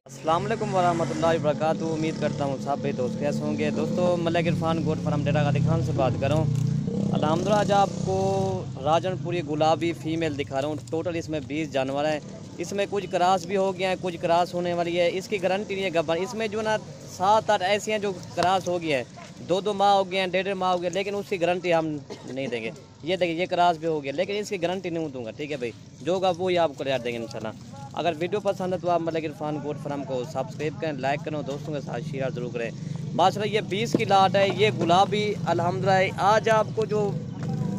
अस्सलाम वालेकुम वरहमतुल्लाहि वबरकातुहू। उम्मीद करता हूँ सब भाई दोस्त कैसे होंगे। दोस्तों मलिक इरफान गोट फार्म डेरा गादी खान से बात कर रहा हूँ। अल्हम्दुलिल्लाह आज आपको राजनपुरी गुलाबी फ़ीमेल दिखा रहा हूँ। टोटल इसमें 20 जानवर हैं। इसमें कुछ क्रॉस भी हो गया है, कुछ क्रॉस होने वाली है। इसकी गारंटी नहीं है गब्बर। इसमें जो ना 7-8 ऐसी हैं जो क्रॉस हो गई हैं, 2-2 माह हो गए हैं, 1.5 माह हो गए, लेकिन उसकी गारंटी हम नहीं देंगे। ये देखिए ये क्रॉस भी हो गया, लेकिन इसकी गारंटी नहीं दूंगा। ठीक है भाई, जो होगा वो ही आपको याद देंगे इंशाल्लाह। अगर वीडियो पसंद है तो आप मलिक इरफान गोट फार्म को सब्सक्राइब करें, लाइक करें, दोस्तों के साथ शेयर जरूर करें। माशाल्लाह ये 20 की लाट है। ये गुलाबी अल्हम्दुलिल्लाह आज आपको जो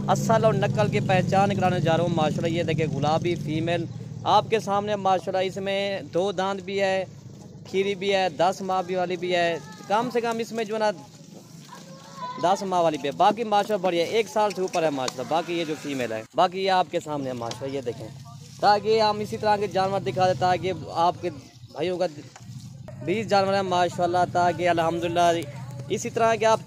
असल और नकल की पहचान कराने जा रहा हूँ। माशाल्लाह ये देखिए गुलाबी फ़ीमेल आपके सामने। माशाल्लाह इसमें 2 दांत भी है, खीरी भी है, 10 माह भी वाली भी है। कम से कम इसमें जो ना 10 माह वाली भी है। बाकी माशाल्लाह बढ़िया 1 साल से ऊपर है माशाल्लाह। बाकी ये जो फीमेल है, बाकी ये आपके सामने है माशाल्लाह। ये देखें, ताकि हम इसी तरह के जानवर दिखा दें ताकि आपके भाइयों का 20 जानवर है माशाल्लाह, ताकि अल्हम्दुलिल्लाह इसी तरह के आप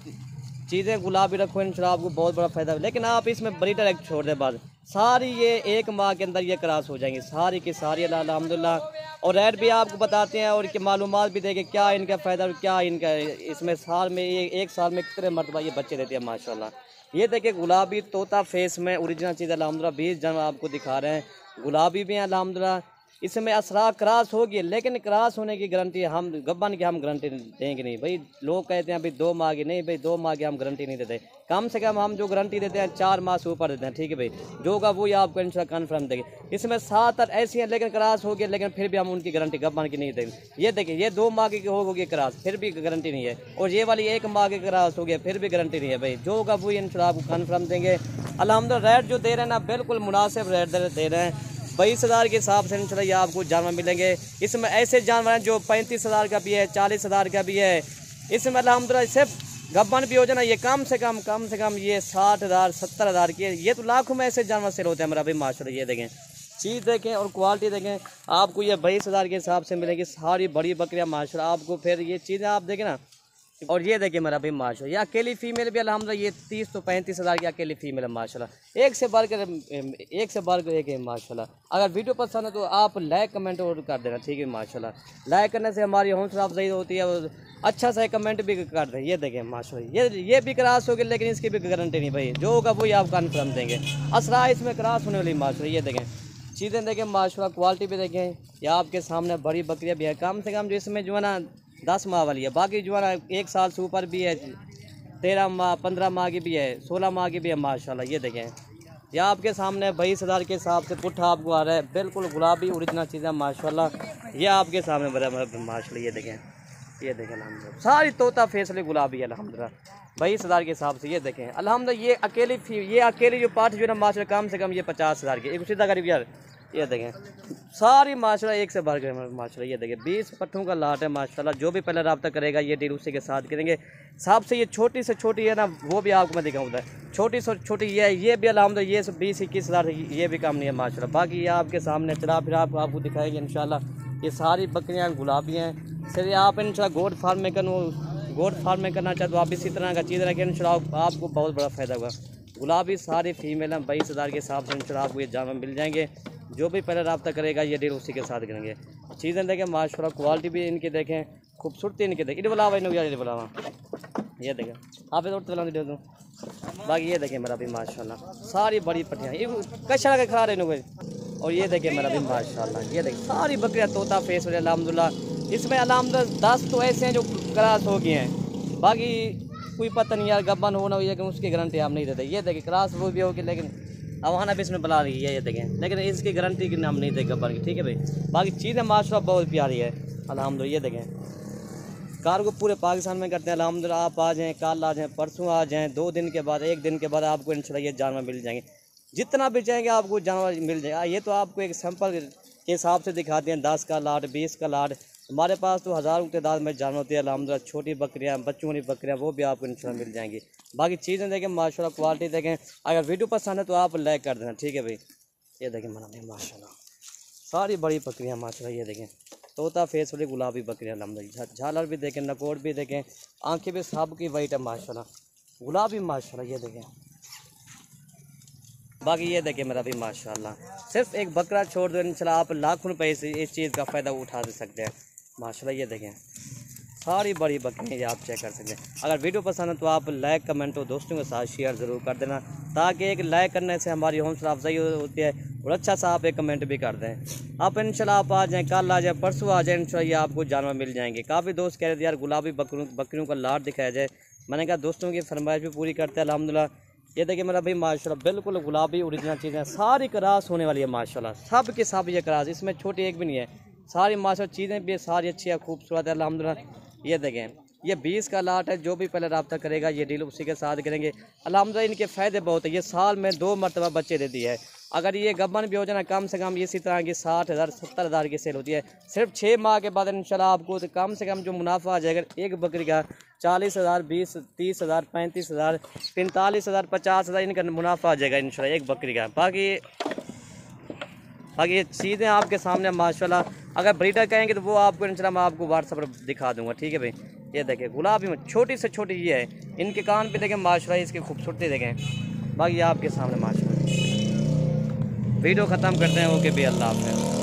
चीज़ें गुलाबी रखो इंशाल्लाह आपको बहुत बड़ा फ़ायदा है। लेकिन आप इसमें ब्रीडर एक छोड़ दें बाद सारी ये 1 माह के अंदर ये क्रॉस हो जाएंगी सारी की सारी अल्हम्दुलिल्लाह। और रेट भी आपको बताते हैं और मालूमात भी देंगे क्या इनका फ़ायदा और क्या इनका इसमें साल में एक साल में कितने मरतबा ये बच्चे देते हैं माशाल्लाह। ये देखिए गुलाबी तोता फेस में ओरिजिनल चीज़ अल्हम्दुलिल्लाह 20 जानवर आपको दिखा रहे हैं। गुलाबी भी हैं अल्हम्दुलिल्लाह। इसमें असरा क्रॉस होगी, लेकिन क्रॉस होने की गारंटी हम गब्बन की हम गारंटी देंगे नहीं भाई। लोग कहते हैं भाई 2 माह की, नहीं भाई 2 माह की हम गारंटी नहीं देते। कम से कम हम जो गारंटी देते हैं 4 माह से ऊपर देते हैं। ठीक है भाई, जो होगा वही आपको इंशाल्लाह कन्फर्म देंगे। इसमें 7-8 ऐसी हैं लेकिन क्रॉस होगी, लेकिन फिर भी हम उनकी गारंटी गब्बन की नहीं देंगे। ये देखिए ये 2 माह की होगी क्रॉस, फिर भी गारंटी नहीं है। और ये वाली 1 माह की क्रॉस हो गया, फिर भी गारंटी नहीं है भाई। जो होगा वही इंशाल्लाह आपको कन्फर्म देंगे। अल्हम्दुलिल्लाह रेट जो दे रहे हैं ना बिल्कुल मुनासिब रेट दे रहे हैं। 22,000 के हिसाब से इंशाल्लाह ये आपको जानवर मिलेंगे। इसमें ऐसे जानवर हैं जो 35,000 का भी है, 40,000 का भी है। इसमें अल्हम्दुलिल्लाह सिर्फ गब्बन भी हो जाए ना ये कम से कम ये 60,000 70,000 की है। ये तो लाखों में ऐसे जानवर सेल होते हैं मेरा भाई माशाल्लाह। ये देखें चीज़ देखें और क्वालिटी देखें, आपको ये 22,000 के हिसाब से मिलेगी सारी बड़ी बकरियाँ माशाल्लाह आपको। फिर ये चीज़ें आप देखें ना, और ये देखिए मेरा भाई माशाल्लाह ये अकेली फ़ीमेल भी अल्हम्दुलिल्लाह ये 30 तो 35,000 की अकेली फ़ीमेल है माशाल्लाह। एक से बढ़कर एक है माशाल्लाह। अगर वीडियो पसंद है तो आप लाइक कमेंट और कर देना। ठीक है माशाल्लाह, लाइक करने से हमारी हौसला अफजाई होती है और अच्छा सा कमेंट भी कर दें। ये देखें माशाल्लाह ये भी क्रॉस होगी, लेकिन इसकी भी गारंटी नहीं भाई। जो होगा वही आप कन्फर्म देंगे। असरा इसमें क्रॉस होने वाली माशाल्लाह। ये देखें चीज़ें देखें माशाल्लाह, क्वालिटी भी देखें। या आपके सामने बड़ी बकरियाँ भी है कम से कम जो इसमें जो है ना 10 माह वाली है। बाकी जो है ना 1 साल से ऊपर भी है, 13 माह 15 माह की भी है, 16 माह की भी है माशाल्लाह। ये देखें यह आपके सामने 22,000 के हिसाब से पुट्ठा आपको आ रहा है, बिल्कुल गुलाबी ओरिजिनल चीज़ें माशाल्लाह। ये आपके सामने माशाल्लाह। ये देखें अल्हम्दुलिल्लाह सारी तोता फेसली गुलाबी है अल्हम्दुलिल्लाह 22,000 के हिसाब से। ये देखें अल्हम्दुलिल्लाह ये अकेली जो पाठ जो है ना माशाल्लाह कम से कम ये 50,000 की एक सीधा करीब यार। ये देखें सारी माशाल्लाह एक से बढ़ गए माशाल्लाह। ये देखें 20 पट्ठों का लाट है माशाल्लाह। जो भी पहले रब्ता करेगा ये डील उसी के साथ करेंगे। सबसे ये छोटी से छोटी है ना वो भी आपको मैं दिखाऊंगा। छोटी से छोटी ये भी अल्हम्दुलिल्लाह ये 20-21,000 ये भी कम नहीं है माशाल्लाह। बाकी ये आपके सामने चला फिर आपको दिखाएंगे इंशाल्लाह। ये सारी बकरियाँ गुलाबी हैं। सिर्फ आप इंशाल्लाह गोट फार्म में करना चाहते हो आप इसी तरह का चीज़ रखें इंशाल्लाह आपको बहुत बड़ा फ़ायदा होगा। गुलाबी सारी फीमेल हैं 22,000 के हिसाब से इंशाल्लाह आपको ये जानवर मिल जाएंगे। जो भी पहले रब्ता करेगा ये डील उसी के साथ करेंगे। चीज़ें देखें माशाल्लाह, क्वालिटी भी इनकी देखें, खूबसूरती इनकी देखें। इधर बुलावा इन्हें बुलावा। ये देखें आप इधर तो दे दूँ। बाकी ये देखें मेरा भी माशाल्लाह सारी बड़ी पट्टियाँ ये कशा के खा रहे हैं। और ये देखें मेरा भी माशाल्लाह ये देखें सारी बकरियाँ तोता फेस वाले अल्हम्दुलिल्लाह। इसमें अल्हम्दुलिल्लाह 10 तो ऐसे हैं जो क्रॉस हो गए हैं। बाकी कोई पता नहीं यार गब्बन होना हुई है कि उसकी गारंटी हम नहीं देते। ये देखें क्रॉस वो भी होगी, लेकिन अवाना भी इसमें बुला रही है। ये देखें लेकिन इसकी गारंटी की नाम नहीं देगा गब्बर की। ठीक है भाई, बाकी चीज़ें माशाल्लाह बहुत प्यारी है अल्हम्दुलिल्लाह। ये देखें कार्गो पूरे पाकिस्तान में करते हैं अल्हम्दुलिल्लाह। आप आ जाएँ, कल आ जाएँ, परसों आ जाएँ, 2 दिन के बाद 1 दिन के बाद आपको इंशाल्लाह ये जानवर मिल जाएंगे। जितना भी चाहेंगे आपको जानवर मिल जाएगा। ये तो आपको एक सैंपल के हिसाब से दिखाते हैं 10 का लाट 20 का लाट। हमारे पास तो हज़ारों की तादाद में जानवर होती है अल्हम्दुलिल्लाह। छोटी बकरियाँ बच्चों वाली बकरियाँ वो भी आपको इंशाल्लाह मिल जाएंगी। बाकी चीज़ें देखें माशाल्लाह, क्वालिटी देखें। अगर वीडियो पसंद है तो आप लाइक कर देना। ठीक है भाई, ये देखें मना नहीं माशाल्लाह सारी बड़ी बकरियाँ माशाल्लाह। ये देखें तोता फेस वाली गुलाबी बकरियाँ अल्हम्दुलिल्लाह। झालर भी देखें, नकोट भी देखें, आँखें भी सब की वाइट है माशाल्लाह गुलाबी माशाल्लाह। ये देखें बाकी ये देखें मेरा भी माशाल्लाह। सिर्फ एक बकरा छोड़ दो इंशाल्लाह आप लाखों रुपए से इस चीज़ का फ़ायदा उठा सकते हैं। माशाल्लाह। ये देखें सारी बड़ी बकरियाँ, ये आप चेक कर सकते हैं। अगर वीडियो पसंद है तो आप लाइक कमेंट और दोस्तों के साथ शेयर ज़रूर कर देना, ताकि एक लाइक करने से हमारी हौसला अफजाई होती है। और अच्छा सा आप एक कमेंट भी कर दें। आप इंशाल्लाह आप आ जाएँ, कल आ जाए, परसों आ जाए, इंशाल्लाह ये आपको जानवर मिल जाएंगे। काफ़ी दोस्त कह रहे थे यार गुलाबी बकरियों का लाट दिखाया जाए। मैंने कहा दोस्तों की फरमाइश भी पूरी करते हैं अल्हम्दुलिल्लाह। ये देखिए मेरा भाई माशाल्लाह बिल्कुल गुलाबी ओरिजिनल चीज़ें सारी क्रॉस होने वाली है माशाल्लाह, सब के सब ये क्रॉस, इसमें छोटी एक भी नहीं है, सारी माशाल्लाह चीज़ें भी सारी अच्छी है, खूबसूरत है अल्हम्दुलिल्लाह। ये देखें ये 20 का लाट है, जो भी पहले रब्ता करेगा ये डील उसी के साथ करेंगे अल्हम्दुलिल्लाह। इनके फ़ायदे बहुत है, ये साल में 2 मरतबा बच्चे देती है। अगर ये गब्बन भी हो जाए ना, कम से कम इसी तरह की 60,000 70,000 की सेल होती है। सिर्फ 6 माह के बाद इंशाल्लाह आपको तो कम से कम जो मुनाफा आ जाएगा एक बकरी का 40,000 20 30,000 35,000 45,000 50,000 इनका मुनाफा आ जाएगा इंशाल्लाह एक बकरी का। बाकी ये चीज़ें आपके सामने माशाल्लाह। अगर ब्रीडर कहेंगे तो वो आपको इंशाल्लाह मैं आपको व्हाट्सएप पर दिखा दूंगा, ठीक है भाई। ये देखें गुलाबी में छोटी से छोटी ये है, इनके कान पे देखें माशाल्लाह, इसकी खूबसूरती देखें। बाकी आपके सामने माशाल्लाह। वीडियो ख़त्म करते हैं, ओके भाई, अल्लाह हाफ़िज़।